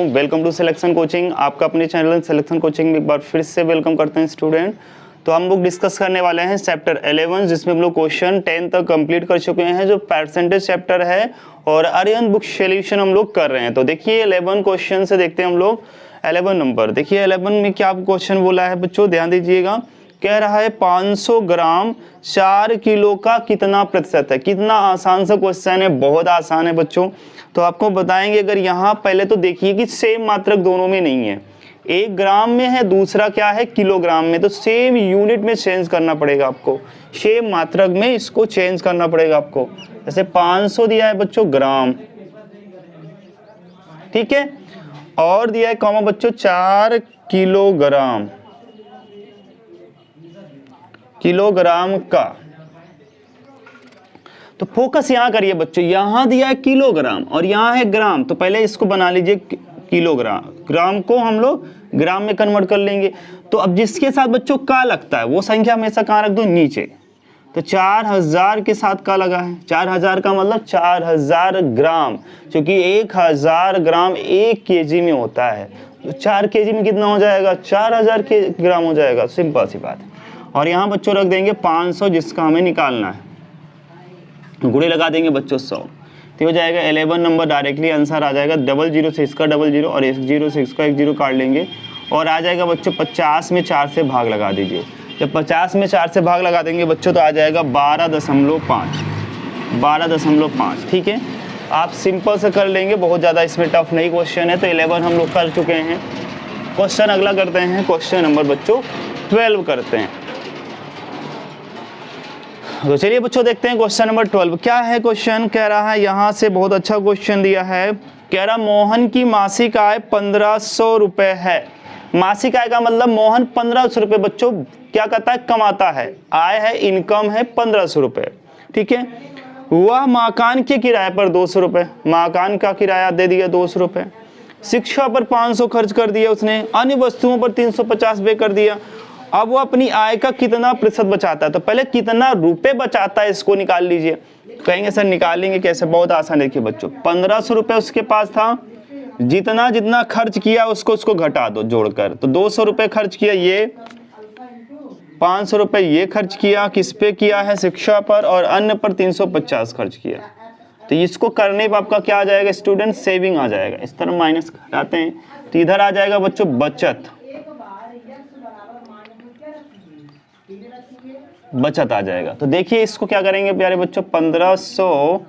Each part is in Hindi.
Welcome to selection coaching. आपका अपने चैनल सिलेक्शन कोचिंग में एक बार फिर से वेलकम करते हैं स्टूडेंट। तो हम लोग डिस्कस करने वाले हैं चैप्टर 11 जिसमें हम लोग क्वेश्चन 10 तक कंप्लीट कर चुके हैं, जो परसेंटेज चैप्टर है, और आर्यन बुक सॉल्यूशन हम लोग कर रहे हैं। तो देखिए 11 क्वेश्चन से देखते हैं हम लोग 11 नंबर। देखिए 11 में क्या क्वेश्चन बोला है बच्चों, ध्यान दीजिएगा। कह रहा है 500 ग्राम 4 किलो का कितना प्रतिशत है। कितना आसान सा क्वेश्चन है, बहुत आसान है बच्चों। तो आपको बताएंगे, अगर यहाँ पहले तो देखिए कि सेम मात्रक दोनों में नहीं है, एक ग्राम में है, दूसरा क्या है किलोग्राम में, तो सेम यूनिट में चेंज करना पड़ेगा आपको, सेम मात्रक में इसको चेंज करना पड़ेगा आपको। जैसे 500 दिया है बच्चों ग्राम, ठीक है, और दिया है कॉमा बच्चों 4 किलोग्राम, किलोग्राम का। तो फोकस यहां करिए बच्चों, यहां दिया है किलोग्राम और यहां है ग्राम, तो पहले इसको बना लीजिए किलोग्राम, ग्राम को हम लोग ग्राम में कन्वर्ट कर लेंगे। तो अब जिसके साथ बच्चों का लगता है वो संख्या हमेशा कहां रख दो, नीचे। तो 4000 के साथ का लगा है, 4000 का मतलब 4000 ग्राम, क्योंकि 1000 ग्राम 1 केजी में होता है, तो 4 केजी में कितना हो जाएगा, 4000 ग्राम हो जाएगा, सिंपल सी बात है। और यहाँ बच्चों रख देंगे 500 जिसका हमें निकालना है, गुणे लगा देंगे बच्चों 100, तो हो जाएगा 11 नंबर डायरेक्टली आंसर आ जाएगा। 00 से इसका 00 और 10 से इसका 10 काट लेंगे और आ जाएगा बच्चों 50 में 4 से भाग लगा दीजिए। जब 50 में 4 से भाग लगा देंगे बच्चों तो आ जाएगा 12.5, 12.5, ठीक है। आप सिंपल से कर लेंगे, बहुत ज़्यादा इसमें टफ नहीं क्वेश्चन है। तो 11 हम लोग कर चुके हैं। क्वेश्चन अगला करते हैं, क्वेश्चन नंबर बच्चों 12 करते हैं। तो चलिए बच्चों देखते हैं क्वेश्चन नंबर 12 क्या है। क्वेश्चन कह रहा है, यहाँ से बहुत अच्छा क्वेश्चन दिया है। कह रहा मोहन की मासिक आय 1500 रुपए है। मासिक आय का मतलब मोहन 1500 रुपए बच्चों क्या करता है, कमाता है। आय है, इनकम है 1500 रुपए, ठीक है। वह मकान के किराए पर 200 रुपए, मकान का किराया दे दिया 200 रुपए। शिक्षा पर 500 खर्च कर दिया उसने। अन्य वस्तुओं पर 350 व्यय कर दिया। अब वो अपनी आय का कितना प्रतिशत बचाता है, तो पहले कितना रुपए बचाता है इसको निकाल लीजिए। कहेंगे सर निकालेंगे कैसे, बहुत आसान। देखिए बच्चों 1500 रुपए उसके पास था, जितना जितना खर्च किया उसको घटा दो जोड़कर। तो 200 रुपए खर्च किया, ये 500 रुपए ये खर्च किया, किस पे किया है, शिक्षा पर, और अन्य पर 350 खर्च किया। तो इसको करने पर आपका क्या आ जाएगा स्टूडेंट, सेविंग आ जाएगा। इस तरह माइनस घटाते हैं तो इधर आ जाएगा बच्चों बचत आ जाएगा। तो देखिए इसको क्या करेंगे प्यारे बच्चों, 1500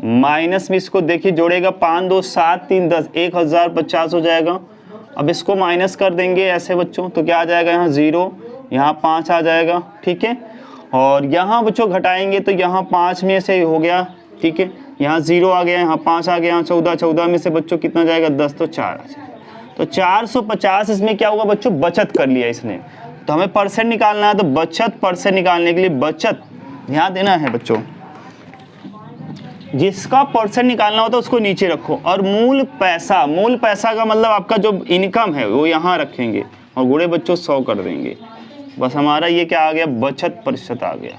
माइनस में इसको देखिए जोड़ेगा 5 2 7 3 10, 1050 हो जाएगा। अब इसको माइनस कर देंगे ऐसे बच्चों, तो क्या आ जाएगा, यहाँ 0, यहाँ 5 आ जाएगा, ठीक है। और यहाँ बच्चों घटाएंगे तो यहाँ 5 में से हो गया, ठीक है, यहाँ 0 आ गया, यहाँ 5 आ गया, यहाँ 14, 14 में से बच्चों कितना जाएगा 10, तो 4 आ जाएगा। तो 450 इसमें क्या हुआ बच्चों, बचत कर लिया इसने। तो हमें परसेंट निकालना है, तो बचत परसेंट निकालने के लिए बचत ध्यान देना है बच्चों, जिसका परसेंट निकालना होता है उसको नीचे रखो। और मूल पैसा, मूल पैसा का मतलब आपका जो इनकम है वो यहाँ रखेंगे और गुणे बच्चों 100 कर देंगे। बस हमारा ये क्या आ गया, बचत प्रतिशत आ गया।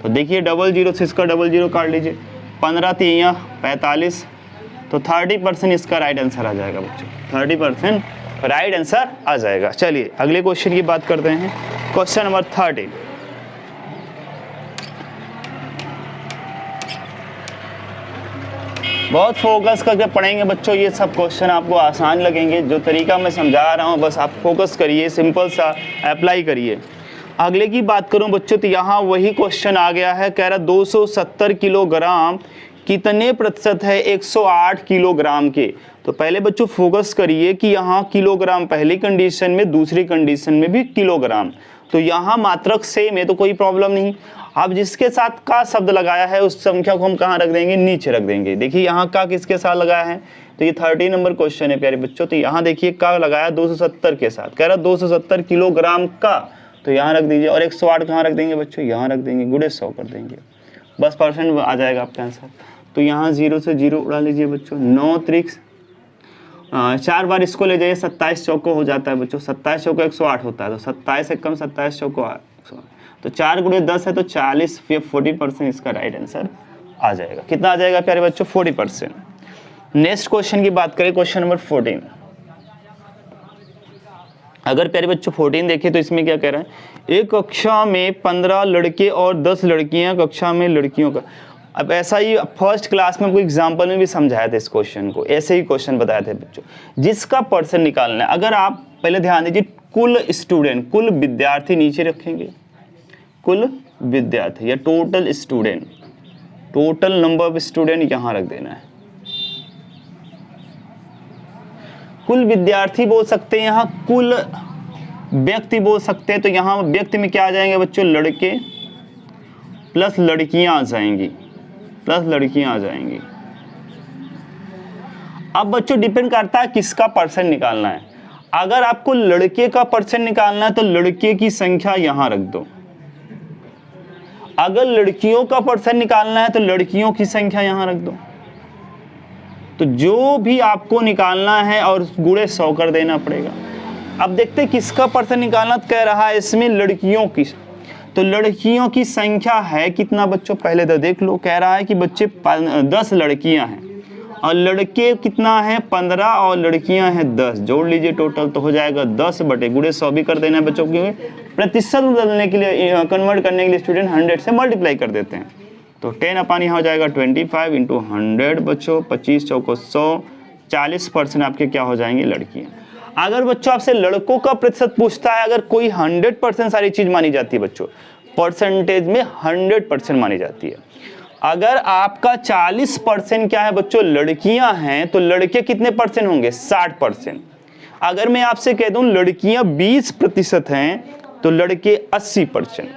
तो देखिए 00 से इसका 00 काट लीजिए, 15 3 45, तो 30% इसका राइट आंसर आ जाएगा बच्चों, 30% राइट आंसर आ जाएगा। चलिए अगले क्वेश्चन की बात करते हैं, क्वेश्चन नंबर 13। बहुत फोकस करके पढ़ेंगे बच्चों, ये सब क्वेश्चन आपको आसान लगेंगे। जो तरीका मैं समझा रहा हूँ बस आप फोकस करिए, सिंपल सा अप्लाई करिए। अगले की बात करूँ बच्चों तो यहाँ वही क्वेश्चन आ गया है। कह रहा 270 किलोग्राम कितने प्रतिशत है 108 किलोग्राम के। तो पहले बच्चों फोकस करिए कि यहाँ किलोग्राम पहली कंडीशन में, दूसरी कंडीशन में भी किलोग्राम, तो यहाँ मात्रक सेम है तो कोई प्रॉब्लम नहीं। अब जिसके साथ का शब्द लगाया है उस संख्या को हम कहाँ रख देंगे, नीचे रख देंगे। देखिए यहाँ का किसके साथ लगाया है, तो ये 30 नंबर क्वेश्चन है प्यारे बच्चों। तो यहाँ देखिए का लगाया 270 के साथ, कह रहा 270 किलोग्राम का, तो यहाँ रख दीजिए। और 108 कहाँ रख देंगे बच्चों, यहाँ रख देंगे, गुणे 100 कर देंगे, बस परसेंट आ जाएगा आपका आंसर। तो यहाँ 0 से 0 उड़ा लीजिए बच्चों, 9 त्रिक 4 बार इसको ले जाइए, 27 चौको हो जाता है बच्चों, 27 चौको 108 होता है, तो 27 से कम 27 चौको 108, तो 4 गुणे 10 है तो 40, 40% इसका राइट आंसर आ जाएगा। कितना आ जाएगा प्यारे बच्चों, 40%। नेक्स्ट क्वेश्चन की बात करें, क्वेश्चन नंबर 14। अगर प्यारे बच्चों 14 देखें तो इसमें क्या कह रहा है, एक कक्षा में 15 लड़के और 10 लड़कियां, कक्षा में लड़कियों का। अब ऐसा ही फर्स्ट क्लास में कोई एग्जाम्पल में भी समझाया था इस क्वेश्चन को, ऐसे ही क्वेश्चन बताए थे बच्चों, जिसका परसेंट निकालना है। अगर आप पहले ध्यान दीजिए, कुल स्टूडेंट, कुल विद्यार्थी नीचे रखेंगे, कुल विद्यार्थी या total student, total number of student यहां रख देना है। कुल विद्यार्थी बोल सकते हैं, यहाँ कुल व्यक्ति बोल सकते हैं, तो यहाँ व्यक्ति में क्या आ जाएंगे बच्चों, लड़के प्लस लड़कियां आ जाएंगी, प्लस लड़कियां आ जाएंगी। अब बच्चों डिपेंड करता है किसका परसेंट निकालना है। अगर आपको लड़के का परसेंट निकालना है तो लड़के की संख्या यहां रख दो, अगर लड़कियों का परसेंट निकालना है तो लड़कियों की संख्या यहां रख दो। तो जो भी आपको निकालना है और गुणे 100 कर देना पड़ेगा। अब देखते हैं किसका परसेंट निकालना कह रहा है, इसमें लड़कियों की। तो लड़कियों की संख्या है कितना बच्चों, पहले तो देख लो। कह रहा है कि बच्चे 10 लड़कियां हैं और लड़के कितना है 15 और लड़कियां हैं 10, जोड़ लीजिए टोटल तो हो जाएगा 10 बटे गुणे 100 भी कर देना है बच्चों, क्योंकि प्रतिशत बदलने के लिए, कन्वर्ट करने के लिए स्टूडेंट 100 से मल्टीप्लाई कर देते हैं। तो 10 अपन यहाँ हो जाएगा 25 इंटू 100 बच्चों, 25 चौको 100, 40% आपके क्या हो जाएंगे, लड़कियाँ। अगर बच्चों आपसे लड़कों का प्रतिशत पूछता है, अगर कोई 100% सारी चीज मानी जाती है बच्चों, परसेंटेज में 100% मानी जाती है। अगर आपका 40% क्या है बच्चों, लड़कियां हैं, तो लड़के कितने परसेंट होंगे, 60%। अगर मैं आपसे कह दूं लड़कियां 20% हैं तो लड़के 80%।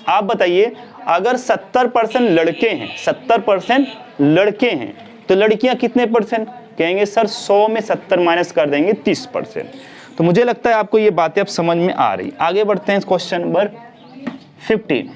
आप बताइए, अगर 70% लड़के हैं, 70% लड़के हैं तो लड़कियां कितने परसेंट, कहेंगे सर 100 में 70 माइनस कर देंगे 30%। तो मुझे लगता है आपको ये बातें अब समझ में आ रही। आगे बढ़ते हैं क्वेश्चन नंबर 15।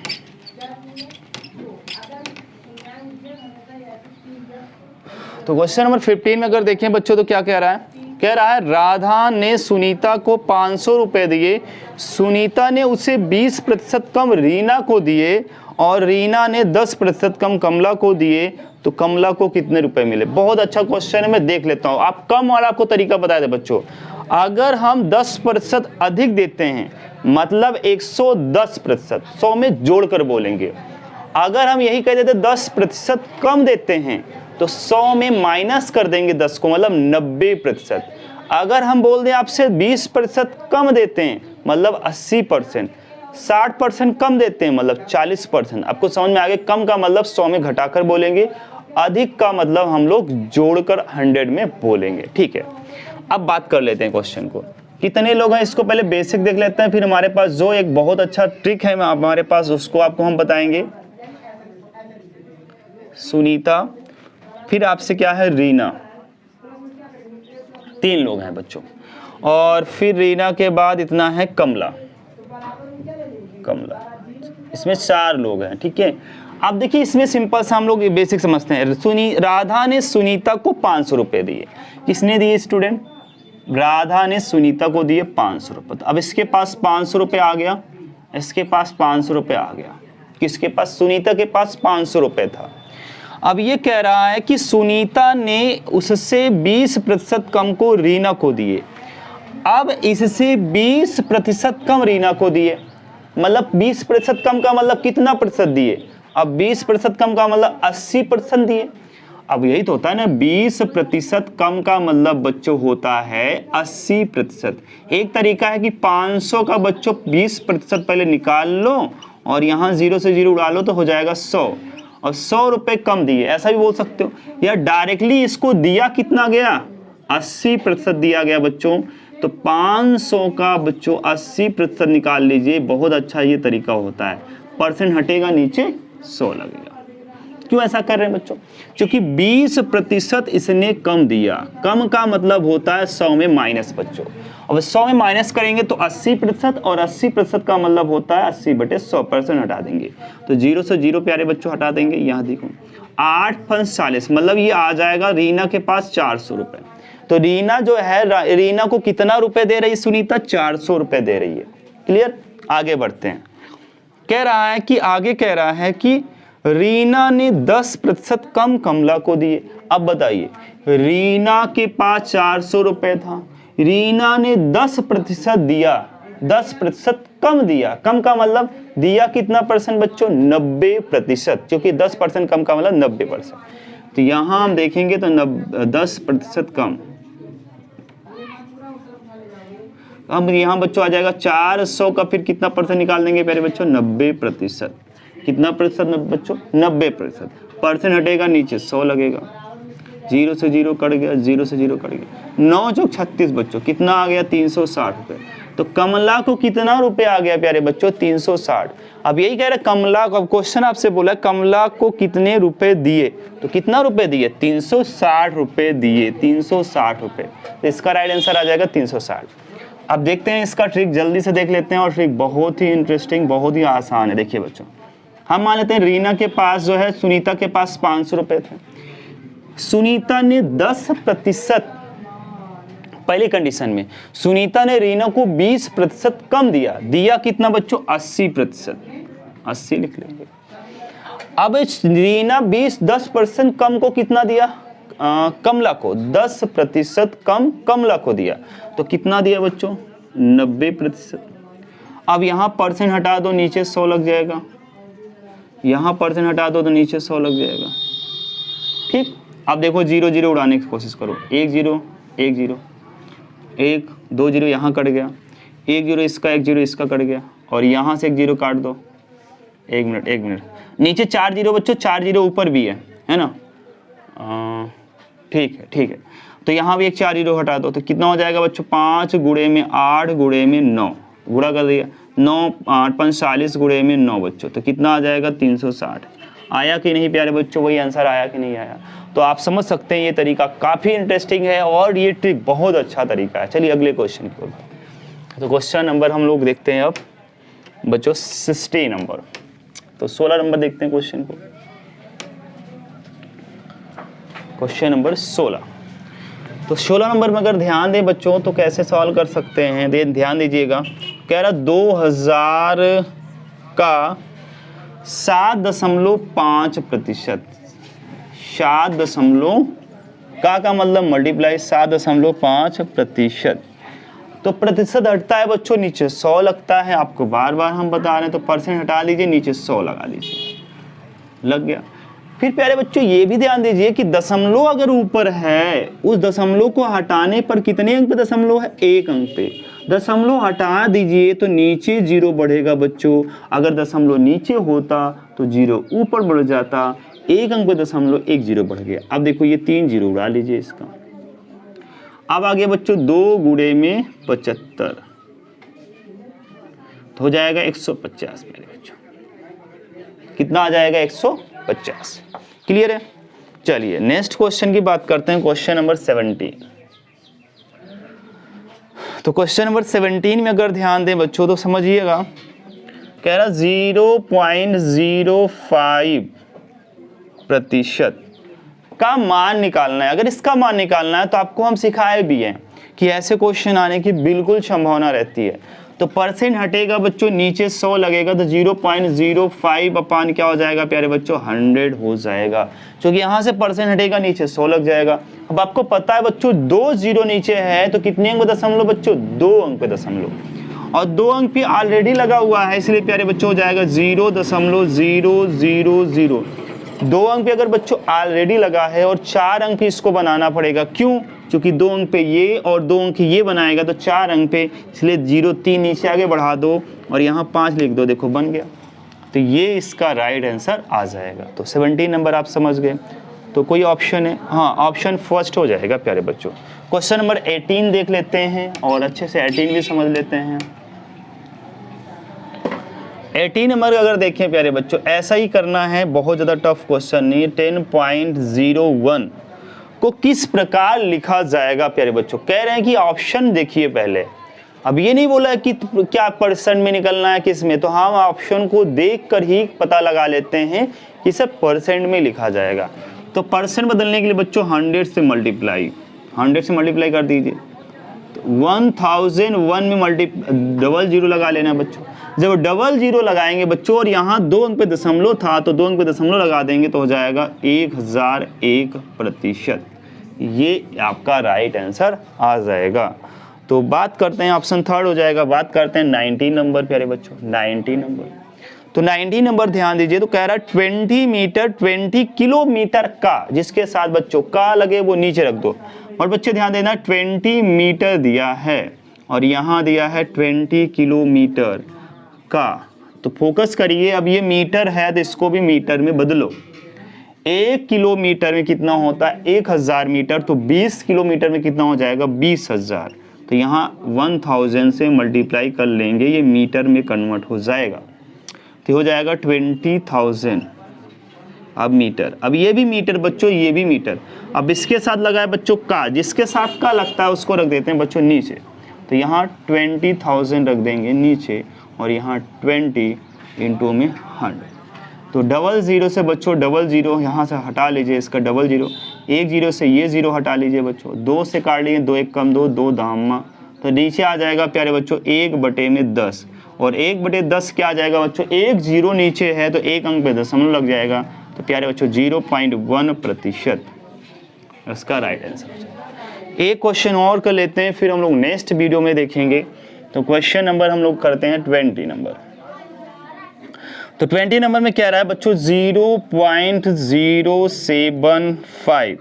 तो क्वेश्चन नंबर 15 में अगर देखें बच्चों तो क्या कह रहा है, कह रहा है राधा ने सुनीता को 500 रुपए दिए, सुनीता ने उसे 20% कम रीना को दिए और रीना ने 10% कम कमला को दिए, तो कमला को कितने रुपए मिले। बहुत अच्छा क्वेश्चन है, मैं देख लेता हूं। आप कम वाला को तरीका बता दे बच्चों। अगर हम 10% अधिक देते हैं मतलब 110%, 100 में जोड़कर बोलेंगे। अगर हम यही कह देते 10% कम देते हैं तो 100 में माइनस कर देंगे 10 को, मतलब 90%। अगर हम बोल दें आपसे 20% कम देते हैं मतलब 80%, 60% कम देते हैं मतलब 40%। आपको समझ में आ गया, कम का मतलब 100 में घटाकर बोलेंगे, अधिक का मतलब हम लोग जोड़कर 100 में बोलेंगे। ठीक है, अब बात कर लेते हैं क्वेश्चन को। कितने लोग हैं इसको पहले बेसिक देख लेते हैं, फिर हमारे पास जो एक बहुत अच्छा ट्रिक है हमारे पास, उसको आपको हम बताएंगे। सुनीता, फिर आपसे क्या है रीना, 3 लोग हैं बच्चों, और फिर रीना के बाद इतना है कमला, कमला, इसमें 4 लोग हैं। ठीक है, अब देखिए इसमें सिंपल सा हम लोग बेसिक समझते हैं। राधा ने सुनीता को 500 रुपए दिए। किसने दिए स्टूडेंट, राधा ने सुनीता को दिए 500 रुपए। अब इसके पास 500 रुपए आ गया, इसके पास 500 रुपए आ गया, किसके पास, सुनीता के पास 500 रुपए था। अब ये कह रहा है कि सुनीता ने उससे 20% कम को रीना को दिए। अब इससे 20% कम रीना को दिए, मतलब 20% कम का मतलब कितना प्रतिशत दिए, अब 20% कम का मतलब 80% दिए। अब यही तो होता है ना, 20% कम का मतलब बच्चों होता है 80%। एक तरीका है कि 500 का बच्चों 20% पहले निकाल लो और यहाँ 0 से 0 उड़ा लो तो हो जाएगा 100, और 100 रुपए कम दिए, ऐसा भी बोल सकते हो। या डायरेक्टली इसको दिया कितना गया, 80% दिया गया बच्चों, तो 500 का बच्चों 80% निकाल लीजिए। बहुत अच्छा ये तरीका होता है, परसेंट हटेगा नीचे 100 लगेगा। क्यों ऐसा कर रहे हैं बच्चों, क्योंकि 20% इसने कम दिया, कम का मतलब होता है 100 में माइनस बच्चों। अब 100 में माइनस करेंगे तो 80%, और 80% का मतलब होता है 80/100% हटा देंगे, तो 0 से 0 प्यारे बच्चों हटा देंगे। यहाँ देखो 8 5 40, मतलब ये आ जाएगा रीना के पास 400 रुपए। तो रीना जो है, रीना को कितना रुपए दे रही है सुनीता, 400 रुपए दे रही है। क्लियर, आगे बढ़ते हैं। कह रहा है कि आगे कह रहा है कि रीना ने 10% कम कमला को दिए। अब बताइए रीना के पास 400 रुपए था, रीना ने 10% दिया, 10% कम दिया। कम का मतलब दिया कितना परसेंट बच्चों? 90%, क्योंकि 10% कम का मतलब 90%। तो यहां हम देखेंगे तो 10% कम। अब यहाँ बच्चों आ जाएगा 400 का, फिर कितना परसेंट निकाल देंगे प्यारे बच्चों? 90%। कितना प्रतिशत बच्चों? 90%। परसेंट हटेगा नीचे 100 लगेगा, 0 से 0 कट गया, 0 से 0 कट गया, 9 चौक 36 बच्चों, कितना आ गया? 360 रुपये। तो कमला को कितना रुपए आ गया प्यारे बच्चों? 360। अब यही कह रहे कमला को, अब क्वेश्चन आपसे बोला कमला को कितने रुपए दिए, तो कितना रुपए दिए? 360 रुपए दिए, 360 रुपए। तो इसका राइट आंसर आ जाएगा 360। अब देखते हैं इसका ट्रिक, जल्दी से देख लेते हैं। और ट्रिक बहुत ही इंटरेस्टिंग, बहुत ही आसान है। देखिए बच्चों, हम मान लेते हैं रीना के पास जो है, सुनीता के पास 500 रुपए थे। सुनीता ने 10%, पहली कंडीशन में सुनीता ने रीना को 20% कम दिया। दिया कितना बच्चों? 80%, 80 लिख लेंगे। अब रीना 10% कम को कितना दिया? कमला को 10% कम कमला को दिया, तो कितना दिया बच्चों? 90%। अब यहाँ परसेंट हटा दो, नीचे 100 लग जाएगा। यहाँ परसेंट हटा दो तो नीचे 100 लग जाएगा। ठीक, अब देखो 0 0 उड़ाने की कोशिश करो। 1 0 1 0 1 2 0 यहाँ कट गया, 1 0 इसका, 1 0 इसका कट गया, और यहाँ से 1 0 काट दो। 1 मिनट, नीचे 4 0 बच्चों, 4 0 ऊपर भी है ना? ठीक है। तो यहाँ भी एक 4 0 हटा दो, तो कितना हो जाएगा बच्चों? 5 गुणे में 8 गुणे में 9, गुणा कर दिया, 9 8 5 40 गुणे में 9 बच्चों, तो कितना आ जाएगा? 360। आया कि नहीं प्यारे बच्चों? वही आंसर आया कि नहीं आया? तो आप समझ सकते हैं ये तरीका काफ़ी इंटरेस्टिंग है और ये ट्रिक बहुत अच्छा तरीका है। चलिए अगले क्वेश्चन की ओर। तो क्वेश्चन नंबर हम लोग देखते हैं अब बच्चों 60 नंबर। तो 16 नंबर देखते हैं क्वेश्चन को। Question number 16। तो 16 नंबर में अगर ध्यान दें बच्चों तो कैसे सॉल्व कर सकते हैं, ध्यान दीजिएगा। कह रहा 2000 का 7.5%, 7 का मतलब मल्टीप्लाई 7.5%। तो प्रतिशत हटता है बच्चों, नीचे 100 लगता है। आपको बार बार हम बता रहे हैं, तो परसेंट हटा लीजिए, नीचे 100 लगा लीजिए, लग गया। फिर प्यारे बच्चों ये भी ध्यान दीजिए कि दशमलव अगर ऊपर है, उस दशमलव को हटाने पर कितने अंक पे दशमलव है? 1 अंक पे। दशमलव हटा दीजिए तो नीचे 0 बढ़ेगा बच्चों। अगर दशमलव नीचे होता तो 0 ऊपर बढ़ जाता। 1 अंक पे दशमलव 1 0 बढ़ गया। अब देखो ये 3 0 उड़ा लीजिए इसका। अब आगे बच्चों 2 गुणे में 75, तो हो जाएगा 150 मेरे बच्चों। कितना आ जाएगा? 150। क्लियर है? चलिए नेक्स्ट क्वेश्चन की बात करते हैं, क्वेश्चन नंबर 17। तो क्वेश्चन नंबर 17 में अगर ध्यान दें बच्चों तो समझिएगा, कह रहा 0.05% का मान निकालना है। अगर इसका मान निकालना है तो आपको हम सिखाए भी हैं कि ऐसे क्वेश्चन आने की बिल्कुल संभावना रहती है। तो परसेंट हटेगा बच्चों, नीचे 100 लगेगा, तो 0.05 अपान क्या हो जाएगा प्यारे बच्चों? 100 हो जाएगा, क्योंकि यहाँ से परसेंट हटेगा, नीचे 100 लग जाएगा। अब आपको पता है बच्चों 2 0 नीचे है, तो कितने अंक पे दशमलव बच्चों? 2 अंक पे दशमलव, और 2 अंक पे ऑलरेडी लगा हुआ है, इसलिए प्यारे बच्चों हो जाएगा 0.000। 2 अंक पे अगर बच्चों ऑलरेडी लगा है और 4 अंक पे इसको बनाना पड़ेगा। क्यों? क्योंकि 2 अंक पे ये और 2 अंक ये बनाएगा, तो 4 अंक पे, इसलिए 0 3 नीचे आगे बढ़ा दो और यहाँ 5 लिख दो। देखो बन गया। तो ये इसका राइट आंसर आ जाएगा। तो 17 नंबर आप समझ गए। तो कोई ऑप्शन है? हाँ, ऑप्शन फर्स्ट हो जाएगा प्यारे बच्चों। क्वेश्चन नंबर 18 देख लेते हैं और अच्छे से 18 भी समझ लेते हैं। 18 नंबर अगर देखें प्यारे बच्चों, ऐसा ही करना है, बहुत ज़्यादा टफ क्वेश्चन नहीं है। 10.01 को किस प्रकार लिखा जाएगा प्यारे बच्चों? कह रहे हैं कि ऑप्शन देखिए पहले। अब ये नहीं बोला है कि क्या परसेंट में निकलना है, किस में, तो हम ऑप्शन को देखकर ही पता लगा लेते हैं कि सब परसेंट में लिखा जाएगा। तो परसेंट बदलने के लिए बच्चों 100 से मल्टीप्लाई कर दीजिए। तो 1001 में डबल जीरो लगा लेना बच्चों। जब डबल जीरो लगाएंगे बच्चों और यहाँ 2 अंक पे दशमलव था, तो 2 अंक पे दशमलव लगा देंगे तो हो जाएगा 1001%। ये आपका राइट आंसर आ जाएगा। तो बात करते हैं, ऑप्शन थर्ड हो जाएगा। बात करते हैं 19 नंबर प्यारे बच्चों, 19 नंबर। तो 19 नंबर ध्यान दीजिए, तो कह रहा है 20 मीटर 20 किलोमीटर का, जिसके साथ बच्चों का लगे वो नीचे रख दो। और बच्चे ध्यान देना 20 मीटर दिया है और यहाँ दिया है 20 किलोमीटर का। तो फोकस करिए, अब ये मीटर है तो इसको भी मीटर में बदलो। 1 किलोमीटर में कितना होता है 1000 मीटर, तो 20 किलोमीटर में कितना हो जाएगा 20,000। तो यहाँ 1000 से मल्टीप्लाई कर लेंगे, ये मीटर में कन्वर्ट हो जाएगा, तो हो जाएगा 20,000। अब मीटर, अब ये भी मीटर बच्चों, ये भी मीटर। अब इसके साथ लगाए बच्चों का, जिसके साथ का लगता है उसको रख देते हैं बच्चों नीचे। तो यहाँ 20,000 रख देंगे नीचे और यहाँ 20 इंटू में 100। तो 00 से बच्चों 00 यहाँ से हटा लीजिए, इसका 00, 10 से ये 0 हटा लीजिए बच्चों, 2 से काट लीजिए, 2 1 कम 2, 2 दामा। तो नीचे आ जाएगा प्यारे बच्चों 1/10, और 1/10 क्या आ जाएगा बच्चों, 1 0 नीचे है तो 1 अंक पे दशमलव लग जाएगा। तो प्यारे बच्चों 0.1% इसका राइट आंसर हो जाएगा। एक क्वेश्चन और कर लेते हैं, फिर हम लोग नेक्स्ट वीडियो में देखेंगे। तो क्वेश्चन नंबर हम लोग करते हैं 20 नंबर। तो 20 नंबर में क्या रहा है बच्चों, 0.075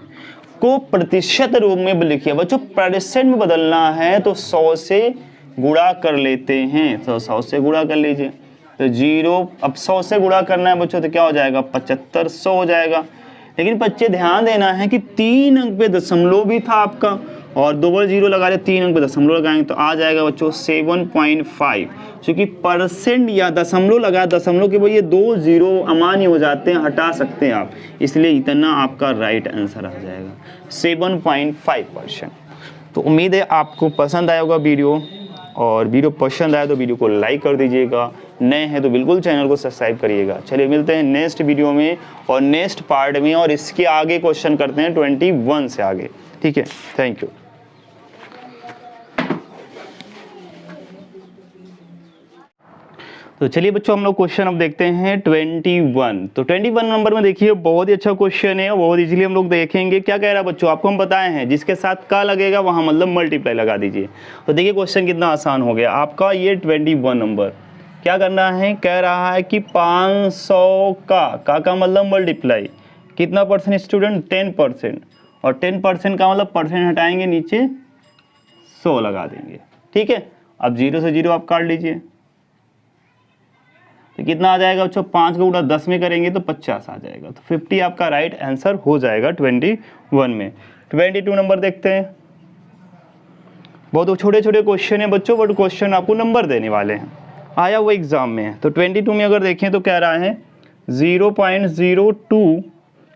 को प्रतिशत रूप में लिखिए। बच्चों प्रतिशत में बदलना है तो 100 से गुणा कर लेते हैं, तो 100 से गुणा कर लीजिए। तो 0, अब 100 से गुणा करना है बच्चों तो क्या हो जाएगा 7500 हो जाएगा। लेकिन बच्चे ध्यान देना है कि 3 अंक पे दशमलव भी था आपका, और 2 लगा रहे 3 अंक पे दशमलव लगाएंगे तो आ जाएगा बच्चों 7.5। क्योंकि परसेंट या दशमलव लगा, दशमलव के वो ये 2 0 अमान्य हो जाते हैं, हटा सकते हैं आप, इसलिए इतना आपका राइट आंसर आ जाएगा 7.5%। तो उम्मीद है आपको पसंद आया होगा वीडियो, और वीडियो पसंद आया तो वीडियो को लाइक कर दीजिएगा, नए हैं तो बिल्कुल चैनल को सब्सक्राइब करिएगा। चलिए मिलते हैं नेक्स्ट वीडियो में और नेक्स्ट पार्ट में, और इसके आगे क्वेश्चन करते हैं 21 से आगे। ठीक है, थैंक यू। तो चलिए बच्चों हम लोग क्वेश्चन अब देखते हैं 21। तो 21 नंबर में देखिए बहुत ही अच्छा क्वेश्चन है, बहुत इजीली हम लोग देखेंगे। क्या कह रहा है बच्चों, आपको हम बताए हैं जिसके साथ का लगेगा वहां मतलब मल्टीप्लाई लगा दीजिए। तो देखिए क्वेश्चन कितना आसान हो गया आपका। ये 21 नंबर क्या करना है, कह रहा है कि 500 का मतलब मल्टीप्लाई कितना परसेंट स्टूडेंट, 10%, और 10% का मतलब परसेंट हटाएंगे नीचे 100 लगा देंगे। ठीक है, अब 0 से 0 आप काट लीजिए तो कितना आ जाएगा बच्चों, 5 का गुणा 10 में करेंगे तो 50 आ जाएगा। तो 50 आपका राइट आंसर हो जाएगा 21 में। 22 नंबर देखते हैं। बहुत छोटे छोटे क्वेश्चन है बच्चों, बट क्वेश्चन आपको नंबर देने वाले हैं, आया वो एग्जाम में है। तो 22 में अगर देखें तो कह रहा है 0.02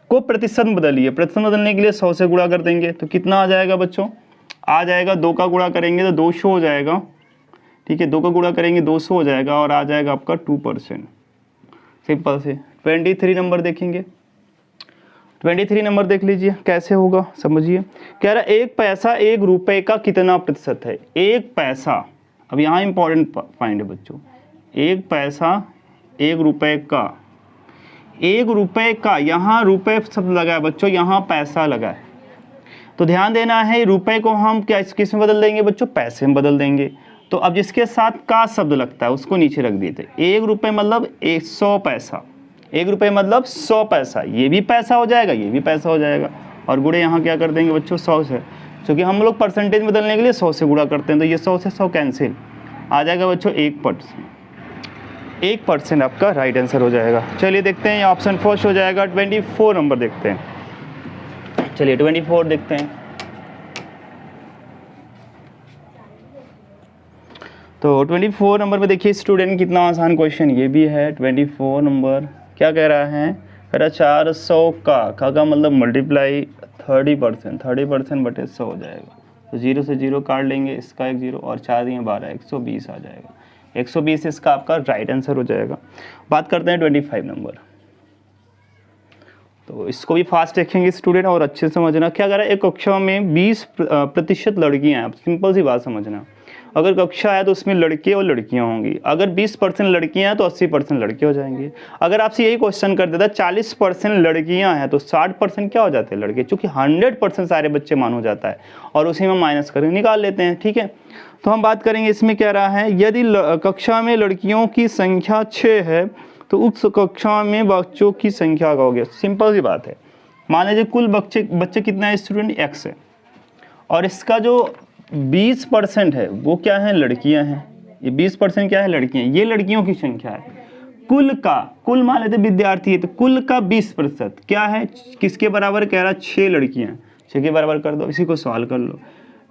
को प्रतिशत में बदलिए। प्रतिशत बदलने के लिए 100 से गुणा कर देंगे तो कितना आ जाएगा बच्चों, आ जाएगा 2 का गुणा करेंगे तो 200 हो जाएगा। ठीक है, 2 का गुणा करेंगे 200 हो जाएगा, और आ जाएगा आपका 2%। सिंपल से 23 नंबर देखेंगे। 23 नंबर देख लीजिए कैसे होगा, समझिए। कह रहा है 1 पैसा 1 रुपए का कितना प्रतिशत है। 1 पैसा, अब यहाँ इंपॉर्टेंट पॉइंट है बच्चों, 1 पैसा 1 रुपए का, 1 रुपए का, यहाँ रुपए शब्द लगा है बच्चों, यहाँ पैसा लगा है। तो ध्यान देना है रुपए को हम क्या किस में बदल देंगे बच्चों, पैसे में बदल देंगे। तो अब जिसके साथ का शब्द लगता है उसको नीचे रख देते। 1 रुपए मतलब 100 पैसा, 1 रुपए मतलब 100 पैसा, ये भी पैसा हो जाएगा, ये भी पैसा हो जाएगा, और गुणे यहाँ क्या कर देंगे बच्चों 100 से, क्योंकि हम लोग परसेंटेज बदलने के लिए 100 से गुणा करते हैं। तो ये 100 से 100 कैंसिल, आ जाएगा बच्चों 1%। 1% आपका राइट आंसर हो जाएगा। चलिए देखते हैं, ऑप्शन फर्स्ट हो जाएगा। 24 नंबर देखते हैं। चलिए 24 देखते हैं। तो 24 नंबर में देखिए स्टूडेंट कितना आसान क्वेश्चन ये भी है। 24 नंबर क्या कह रहा है, कह रहा 400 का मतलब मल्टीप्लाई 30% बटे 100 हो जाएगा। तो 0 से 0 काट लेंगे, इसका 1 0 और 4 दिए 12, 120 आ जाएगा। 120 इसका आपका राइट आंसर हो जाएगा। बात करते हैं 25 नंबर। तो इसको भी फास्ट देखेंगे स्टूडेंट और अच्छे से समझना। क्या कह रहा है, एक कक्षा में 20% लड़कियां हैं। सिंपल सी बात समझना, अगर कक्षा है तो उसमें लड़के और लड़कियां होंगी। अगर 20% लड़कियां हैं तो 80% लड़के हो जाएंगे। अगर आपसे यही क्वेश्चन कर देता 40% लड़कियां हैं तो 60% क्या हो जाते हैं, लड़के। चूंकि 100% सारे बच्चे मान हो जाता है और उसी में माइनस करके निकाल लेते हैं। ठीक है, तो हम बात करेंगे इसमें क्या रहा है, यदि कक्षा में लड़कियों की संख्या 6 है तो उस कक्षा में बच्चों की संख्या का हो गया। सिंपल सी बात है, मान लीजिए कुल बच्चे कितना है स्टूडेंट, x है, और इसका जो 20% है वो क्या है, लड़कियां हैं। ये 20% क्या है, लड़कियां। ये लड़कियों की संख्या है। कुल मान लेते विद्यार्थी है तो कुल का 20% क्या है, किसके बराबर कह रहा है, 6 लड़कियां। 6 के बराबर कर दो, इसी को सॉल्व कर लो।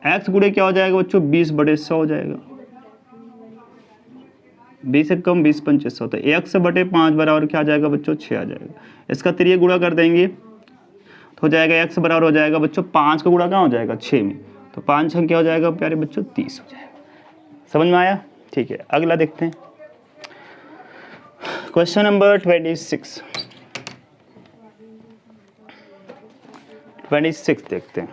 x गुणे क्या हो जाएगा बच्चों, 20/100 हो जाएगा। 20 से कम 20 पंचे 100, तो 1/5 बराबर क्या आ जाएगा बच्चों, 6 आ जाएगा। इसका 3 गुणा कर देंगे तो हो जाएगा x बराबर हो जाएगा बच्चों 5 का गुणा कहाँ हो जाएगा, 6 में। तो 5 क्या हो जाएगा प्यारे बच्चों, 30 हो जाएगा। समझ में आया? ठीक है, अगला देखते हैं क्वेश्चन नंबर 26 देखते हैं।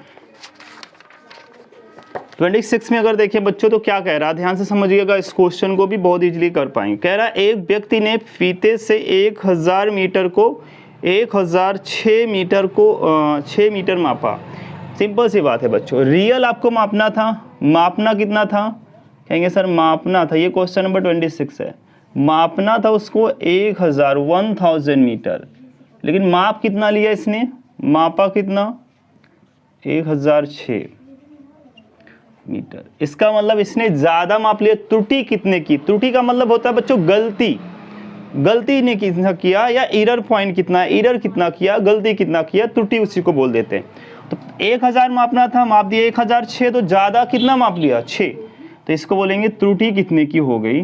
26 में अगर देखें बच्चों तो क्या कह रहा है, ध्यान से समझिएगा, इस क्वेश्चन को भी बहुत इजीली कर पाएंगे। कह रहा है एक व्यक्ति ने फीते से 1000 मीटर को 1006 मीटर मापा। सिंपल सी बात है बच्चों, रियल आपको मापना था, मापना कितना था, कहेंगे सर मापना था, ये क्वेश्चन नंबर 26 है, मापना था उसको 1000 मीटर, लेकिन माप कितना लिया इसने, मापा कितना, 1006 मीटर। इसका मतलब इसने ज्यादा माप लिया। त्रुटि कितने की, त्रुटि का मतलब होता है बच्चों गलती ने कितना किया, या एरर पॉइंट कितना है, एरर कितना किया, गलती कितना किया, त्रुटि उसी को बोल देते हैं। तो 1000 मापना था, माप दिया 1006, तो ज्यादा कितना माप लिया, 6, तो इसको बोलेंगे त्रुटि कितने की हो गई,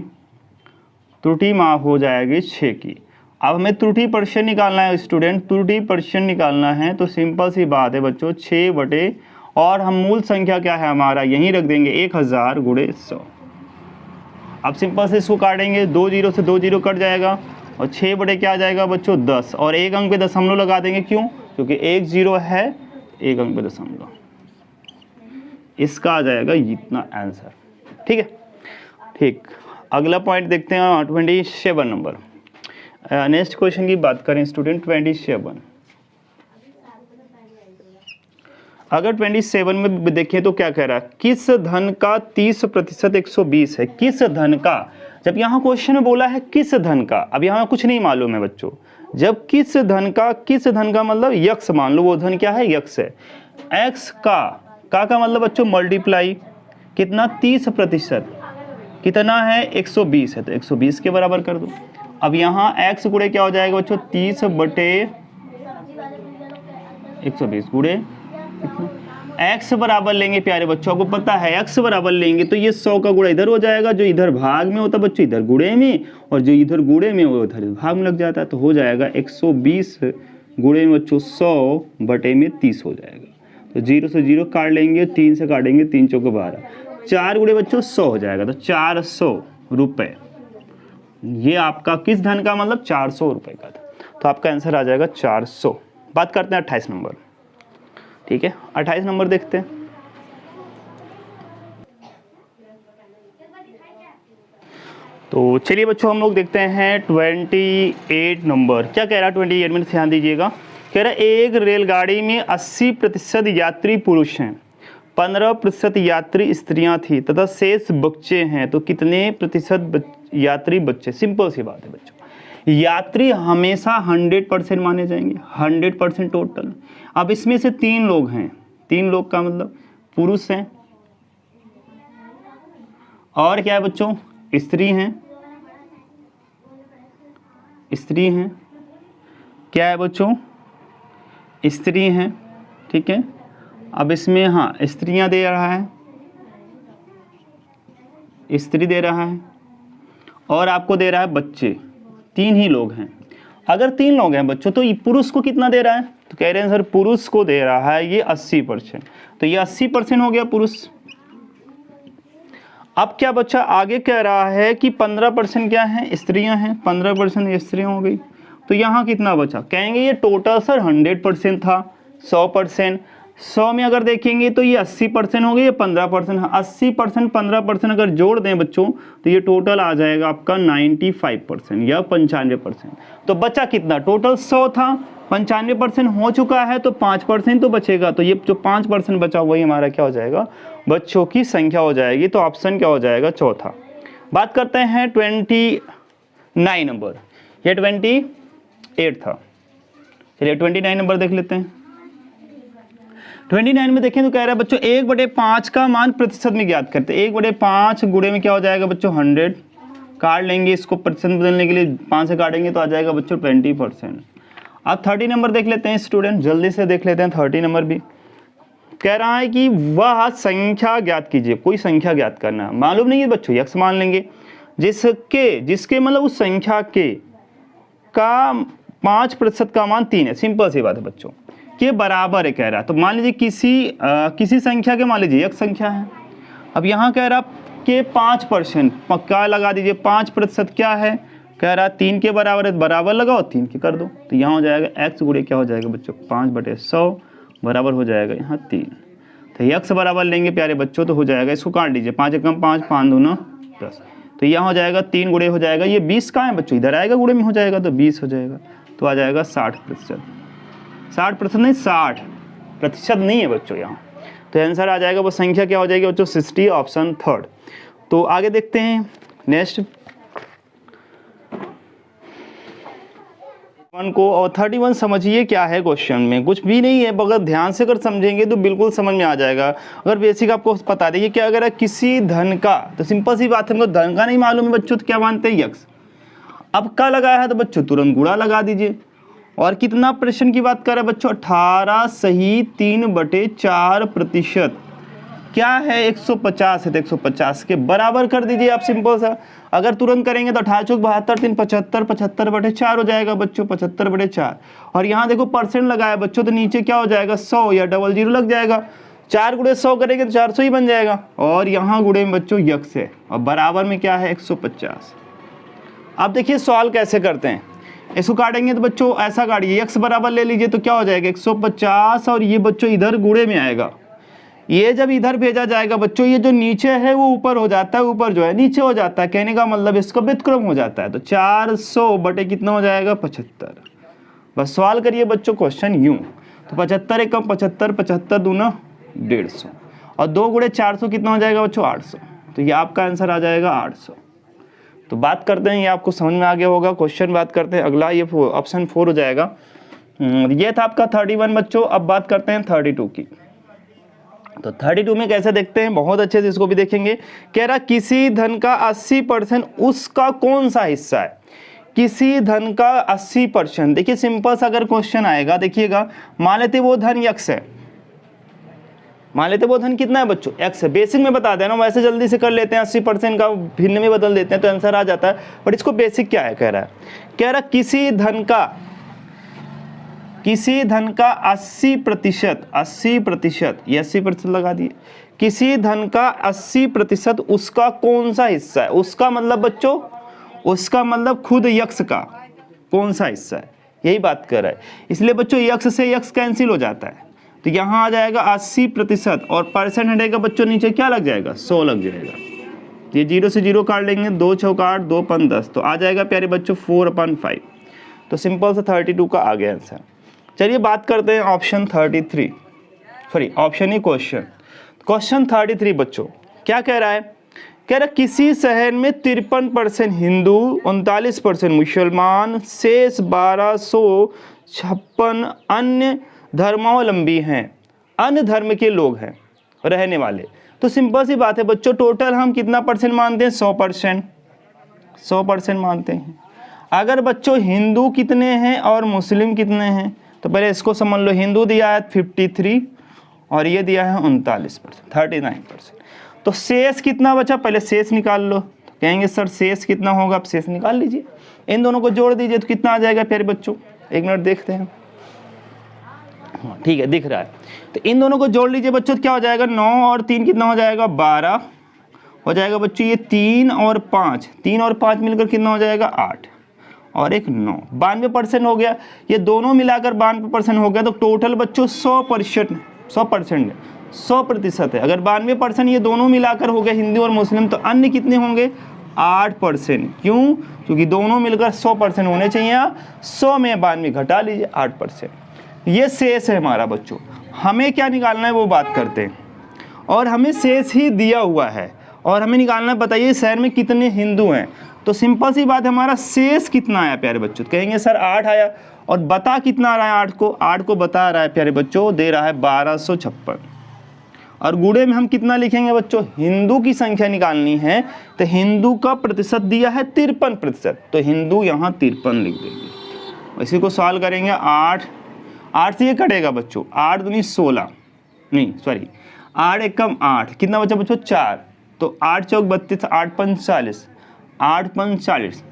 त्रुटि माप हो जाएगी 6 की। अब हमें त्रुटि % निकालना है स्टूडेंट, त्रुटि % निकालना है तो सिंपल सी बात है बच्चों 6 बटे, और हम मूल संख्या क्या है हमारा यहीं रख देंगे 1000 गुणे 100। अब सिंपल से इसको काटेंगे, 2 0 से 2 0 कट जाएगा और 6 बटे क्या आ जाएगा बच्चों 10, और एक अंक पे दशमलव लगा देंगे, क्यों, क्योंकि 1 0 है, एक अंक पे दशमलव, इसका आ जाएगा इतना आंसर। ठीक है, ठीक, अगला पॉइंट देखते हैं 27 नंबर। नेक्स्ट क्वेश्चन की बात करें स्टूडेंट 27। अगर 27 में देखें तो क्या कह रहा है, किस धन का 30% 120 है, किस धन का। जब यहाँ क्वेश्चन में बोला है किस धन का, अब यहाँ कुछ नहीं मालूम है बच्चों, जब किस धन का मतलब यक्स मान लो, वो धन क्या है, यक्स है। एक्स का मतलब बच्चों मल्टीप्लाई कितना, 30% कितना है, 120 है, तो 120 के बराबर कर दो। अब यहाँ x गुणे क्या हो जाएगा बच्चों, 30 बटे 120 गुणे x बराबर लेंगे प्यारे बच्चों, आपको पता है x बराबर लेंगे तो ये 100 का गुणा इधर हो जाएगा, जो इधर भाग में होता बच्चों इधर गुणे में, और जो इधर गुणे में वो इधर भाग में लग जाता है, तो हो जाएगा 120 गुणे में बच्चों 100 बटे में 30 हो जाएगा। तो 0 से 0 काट लेंगे, 3 से काटेंगे, 3 चौके 12, 4 गुणे बच्चों 100 हो जाएगा, तो 400 रुपये। ये आपका किस धन का मतलब 400 रुपये का था, तो आपका आंसर आ जाएगा 400। बात करते हैं 28 नंबर। ठीक है, 28 नंबर देखते हैं। तो चलिए बच्चों हम लोग देखते हैं 28 नंबर। क्या कह रहा है 28 में, ध्यान दीजिएगा। कह रहा है एक रेलगाड़ी में 80% यात्री पुरुष हैं, 15% यात्री स्त्रियां थी तथा शेष बच्चे हैं, तो कितने प्रतिशत यात्री बच्चे। सिंपल सी बात है बच्चों, यात्री हमेशा 100% माने जाएंगे, 100% टोटल। अब इसमें से 3 लोग हैं, 3 लोग का मतलब पुरुष हैं, और क्या है बच्चों, स्त्री हैं, स्त्री हैं, क्या है बच्चों, स्त्री हैं। ठीक है, अब इसमें हाँ स्त्रियां दे रहा है, स्त्री दे रहा है, और आपको दे रहा है बच्चे। 3 ही लोग हैं। अगर 3 लोग हैं बच्चों तो ये पुरुष को कितना दे रहा है, तो कह रहे हैं सर पुरुष को दे रहा है ये 80%, तो ये 80% हो गया पुरुष। अब क्या बच्चा आगे कह रहा है कि 15% क्या है, स्त्रियां हैं, 15% स्त्रियां हो गई, तो यहाँ कितना बचा, कहेंगे ये टोटल सर 100% था, 100%। 100 में अगर देखेंगे तो ये 80% हो गई, ये 15%। 80% 15% अगर जोड़ दें बच्चों तो ये टोटल आ जाएगा आपका 95% या 95%। तो बचा कितना, टोटल 100 था, 95% हो चुका है, तो 5% तो बचेगा। तो ये जो 5% बचा वही हमारा क्या हो जाएगा, बच्चों की संख्या हो जाएगी। तो ऑप्शन क्या हो जाएगा, चौथा। बात करते हैं 29 नंबर, ये 28 था। चलिए 29 नंबर देख लेते हैं। 29 में देखें तो कह रहा है बच्चों 1/5 का मान प्रतिशत में ज्ञात करते हैं। 1/5 गुणे में क्या हो जाएगा बच्चों, 100। काट लेंगे इसको, प्रतिशत बदलने के लिए 5 से काटेंगे तो आ जाएगा बच्चों 20%। अब 30 नंबर देख लेते हैं स्टूडेंट, जल्दी से देख लेते हैं 30 नंबर भी। कह रहा है कि वह संख्या ज्ञात कीजिए, कोई संख्या ज्ञात करना है, मालूम नहीं है बच्चों, यक्स मान लेंगे, जिसके मतलब उस संख्या के का 5% का मान 3 है। सिंपल सी बात है बच्चों, के बराबर है कह रहा है। तो मान लीजिए किसी संख्या के, मान लीजिए एक संख्या है, अब यहाँ कह रहा कि 5% पक्का लगा दीजिए, 5% क्या है, कह रहा 3 के बराबर है, बराबर लगाओ 3 के कर दो, तो यहाँ हो जाएगा x गुणे क्या हो जाएगा बच्चों 5/100 बराबर हो जाएगा यहाँ 3। तो x बराबर लेंगे प्यारे बच्चों तो हो जाएगा, इसको काट लीजिए, 5 एकम 5, 5 दूना 10, तो यहाँ हो जाएगा 3 गुणे हो जाएगा, ये 20 कहाँ है बच्चों, इधर आएगा गुणे में हो जाएगा, तो 20 हो जाएगा, तो आ जाएगा 60%। 60% नहीं, 60% नहीं है बच्चों यहाँ, तो आंसर आ जाएगा वो संख्या क्या हो जाएगी बच्चों 60, ऑप्शन थर्ड। तो आगे देखते हैं नेक्स्ट 1 को, और 31 समझिए क्या है क्वेश्चन में, कुछ भी नहीं है, अगर ध्यान से अगर समझेंगे तो बिल्कुल समझ में आ जाएगा। अगर बेसिक आपको बता देंगे क्या, अगर किसी धन का, तो सिंपल सी बात है, हमको धन का नहीं मालूम है बच्चों तो क्या मानते हैं यक्स। अब का लगाया है तो बच्चों तुरंत गुणा लगा दीजिए। और कितना प्रश्न की बात कर रहे हैं बच्चों, 18 सही 3/4% क्या है 150 है, तो 150 के बराबर कर दीजिए आप, सिंपल सा। अगर तुरंत करेंगे तो 18 चौक 72, 3 75, 75/4 हो जाएगा बच्चों, 75/4। और यहाँ देखो परसेंट लगाया बच्चों, तो नीचे क्या हो जाएगा 100 या 00 लग जाएगा, 4 गुणे 100 करेंगे तो 400 ही बन जाएगा। और यहाँ गुणे में बच्चों यक्स है, और बराबर में क्या है 150। अब देखिए सॉल्व कैसे करते हैं, इसको काटेंगे तो बच्चों ऐसा काटिए, x बराबर ले लीजिए तो क्या हो जाएगा 150, और ये बच्चों इधर गुणे में आएगा, ये जब इधर भेजा जाएगा बच्चों, ये जो नीचे है वो ऊपर हो जाता है, ऊपर जो है नीचे हो जाता है, कहने का मतलब इसका व्युत्क्रम हो जाता है। तो 400 बटे कितना हो जाएगा 75। बस सवाल करिए बच्चों क्वेश्चन यूं, तो 75 एकम 75, 75 दूना 150, और 2 गुणे 400 कितना हो जाएगा बच्चों 800, तो ये आपका आंसर आ जाएगा 800। तो बात करते हैं, ये आपको समझ में आ गया होगा क्वेश्चन। बात करते हैं अगला, ये ऑप्शन 4 हो जाएगा। ये था आपका 31 बच्चों। अब बात करते हैं 32 की। तो 32 में कैसे देखते हैं, बहुत अच्छे से इसको भी देखेंगे। कह रहा किसी धन का 80% उसका कौन सा हिस्सा है, किसी धन का 80%। देखिए सिंपल सा अगर क्वेश्चन आएगा, देखिएगा मान लेते वो धन यक्स है, मान लेते वो धन कितना है बच्चों x है, बेसिक में बता देना, वैसे जल्दी से कर लेते हैं, 80% का भिन्न में बदल देते हैं तो आंसर आ जाता है। बट इसको बेसिक क्या है, कह रहा किसी धन का 80%, 80% ये 80% लगा दिए, किसी धन का 80% उसका कौन सा हिस्सा है, उसका मतलब बच्चों, उसका मतलब खुद यक्स का कौन सा हिस्सा है, यही बात कर रहा है। इसलिए बच्चों यक्स से यक्स कैंसिल हो जाता है, तो यहाँ आ जाएगा 80%, और परसेंट हटेगा बच्चों, नीचे क्या लग जाएगा 100 लग जाएगा, ये 0 से 0 काट लेंगे, 2 चौक 8, 2 5 10, तो आ जाएगा प्यारे बच्चों 4/5। तो सिंपल से 32 का आ गया आंसर। चलिए बात करते हैं ऑप्शन 33, सॉरी ऑप्शन ही क्वेश्चन 33 बच्चों क्या कह रहा है, कह रहा किसी शहर में 53% हिंदू, 39% मुसलमान, शेष 1256 अन्य धर्मावलंबी हैं, अन्य धर्म के लोग हैं रहने वाले। तो सिंपल सी बात है बच्चों, टोटल हम कितना परसेंट मानते हैं 100%, 100% मानते हैं। अगर बच्चों हिंदू कितने हैं और मुस्लिम कितने हैं, तो पहले इसको समझ लो, हिंदू दिया है 53 और ये दिया है 39%, 39%। तो शेष कितना बचा, पहले शेष निकाल लो। तो कहेंगे सर शेष कितना होगा, आप शेष निकाल लीजिए, इन दोनों को जोड़ दीजिए तो कितना आ जाएगा प्यारे बच्चों, एक मिनट देखते हैं। हाँ ठीक है दिख रहा है, तो इन दोनों को जोड़ लीजिए बच्चों, तो क्या हो जाएगा 9 और 3 कितना हो जाएगा 12 हो जाएगा बच्चों, ये 3 और 5 मिलकर कितना हो जाएगा 8, और एक 9, 92% हो गया। ये दोनों मिलाकर 92% हो गया, तो टोटल बच्चों 100% है। अगर 92% ये दोनों मिलाकर हो गए हिंदू और मुस्लिम, तो अन्य कितने होंगे? 8%। क्यों? क्योंकि दोनों मिलकर 100% होने चाहिए। 100 में 92 घटा लीजिए, 8%। ये शेष है हमारा बच्चों। हमें क्या निकालना है वो बात करते हैं, और हमें शेष ही दिया हुआ है और हमें निकालना है। बताइए शहर में कितने हिंदू हैं? तो सिंपल सी बात है, हमारा शेष कितना आया प्यारे बच्चों? कहेंगे सर 8 आया। और बता कितना आ रहा है? 8 को बता रहा है प्यारे बच्चों, दे रहा है 1256। और गुणे में हम कितना लिखेंगे बच्चों? हिंदू की संख्या निकालनी है, तो हिंदू का प्रतिशत दिया है 53%, तो हिंदू यहाँ 53 लिख देंगे। इसी को सॉल्व करेंगे। 8 से ये कटेगा बच्चों, 8 दूनी 16, नहीं सॉरी 8 एकम 8, कितना बचा बच्चों? 4। तो 8 चौक 32, 8 पंच 40, 8 पंच 40,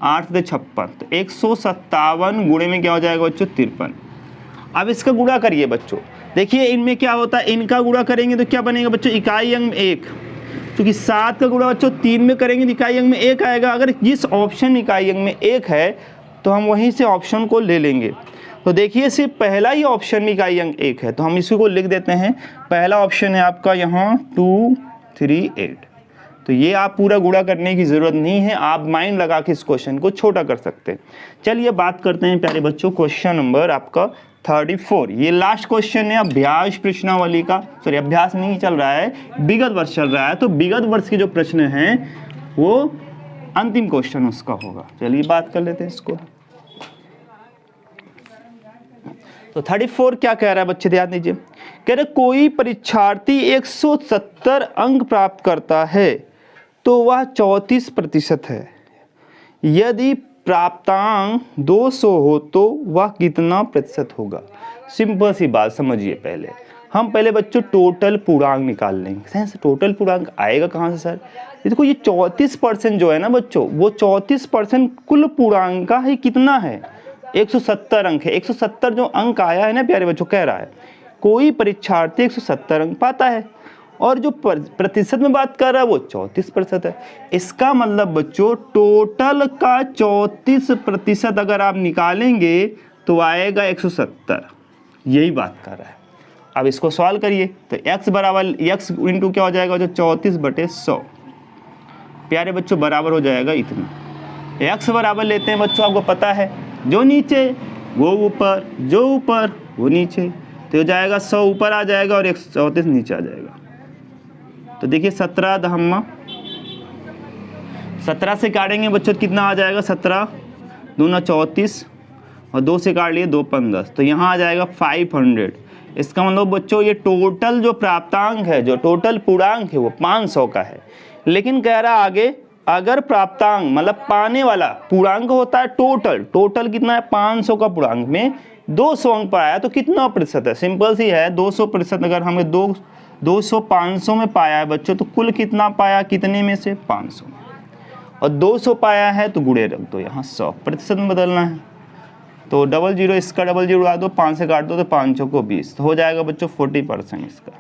8 से 56, तो 157 गुणे में क्या हो जाएगा बच्चों? 53। अब इसका गुणा करिए बच्चों। देखिए इनमें क्या होता है, इनका गुणा करेंगे तो क्या बनेगा बच्चों? इकाई अंक में 1, क्योंकि 7 का गुणा बच्चों 3 में करेंगे तो इकाई अंक में 1 आएगा। अगर जिस ऑप्शन में इकाई अंक में 1 है तो हम वहीं से ऑप्शन को ले लेंगे। तो देखिए सिर्फ पहला ही ऑप्शन में इकाई अंक 1 है, तो हम इसी को लिख देते हैं। पहला ऑप्शन है आपका यहाँ 238। तो ये आप पूरा गुणा करने की ज़रूरत नहीं है, आप माइंड लगा के इस क्वेश्चन को छोटा कर सकते हैं। चलिए बात करते हैं प्यारे बच्चों क्वेश्चन नंबर आपका 34। ये लास्ट क्वेश्चन है अभ्यास प्रश्नावली का, सॉरी अभ्यास नहीं चल रहा है, विगत वर्ष चल रहा है। तो विगत वर्ष के जो प्रश्न हैं वो अंतिम क्वेश्चन उसका होगा। चलिए बात कर लेते हैं इसको। तो 34 क्या कह रहा है बच्चे? ध्यान दीजिए। कह रहे कोई परीक्षार्थी 170 अंक प्राप्त करता है तो वह 34% है। यदि प्राप्तांक 200 हो तो वह कितना प्रतिशत होगा? सिंपल सी बात समझिए। पहले हम बच्चों टोटल पूर्णांक निकाल लेंगे। टोटल पूर्णांक आएगा कहाँ से सर? ये देखो, ये 34% जो है ना बच्चों, वो 34% कुल पूर्णांक का ही कितना है? 170 अंक है। 170 जो अंक आया है ना प्यारे बच्चों, कह रहा है कोई परीक्षार्थी 170 अंक पाता है, और जो प्रतिशत में बात कर रहा है वो 34% है। इसका मतलब बच्चों टोटल का 34% अगर आप निकालेंगे तो आएगा 170। यही बात कर रहा है। अब इसको सॉल्व करिए तो x बराबर x इंटू क्या हो जाएगा? जो 34/100 प्यारे बच्चों बराबर हो जाएगा इतना। x बराबर लेते हैं बच्चों, आपको पता है जो नीचे वो ऊपर, जो ऊपर वो नीचे, तो हो जाएगा 100 ऊपर आ जाएगा और 134 नीचे आ जाएगा। तो देखिए 17 दहम्मा 17 से काटेंगे बच्चों कितना आ जाएगा? 17 दूना 34 और 2 से काट लिए 2 5 10, तो यहाँ आ जाएगा 500। इसका मतलब बच्चों ये टोटल जो प्राप्तांक है, जो टोटल पूर्णांक है वो 500 का है। लेकिन कह रहा आगे, अगर प्राप्तांक मतलब पाने वाला पूर्णांक होता है टोटल कितना है? 500 का पूर्णांक में 200 अंक पाया तो कितना प्रतिशत है? सिंपल सी है, 200%। अगर हमें 200 500 में पाया है बच्चों, तो कुल कितना पाया? कितने में से? 500। और 200 पाया है तो गुणे रख दो, यहाँ 100% में बदलना है। तो 00 इसका 00 उड़ा दो, 5 से काट दो तो 5 को 20, तो हो जाएगा बच्चों 40% इसका।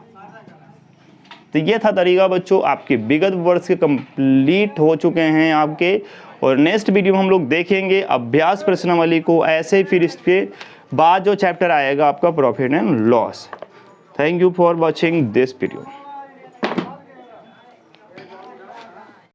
तो ये था तरीका बच्चों। आपके विगत वर्ष के कंप्लीट हो चुके हैं आपके, और नेक्स्ट वीडियो में हम लोग देखेंगे अभ्यास प्रश्नावली को। ऐसे ही फिर इसके बाद जो चैप्टर आएगा आपका profit and loss. Thank you for watching this video.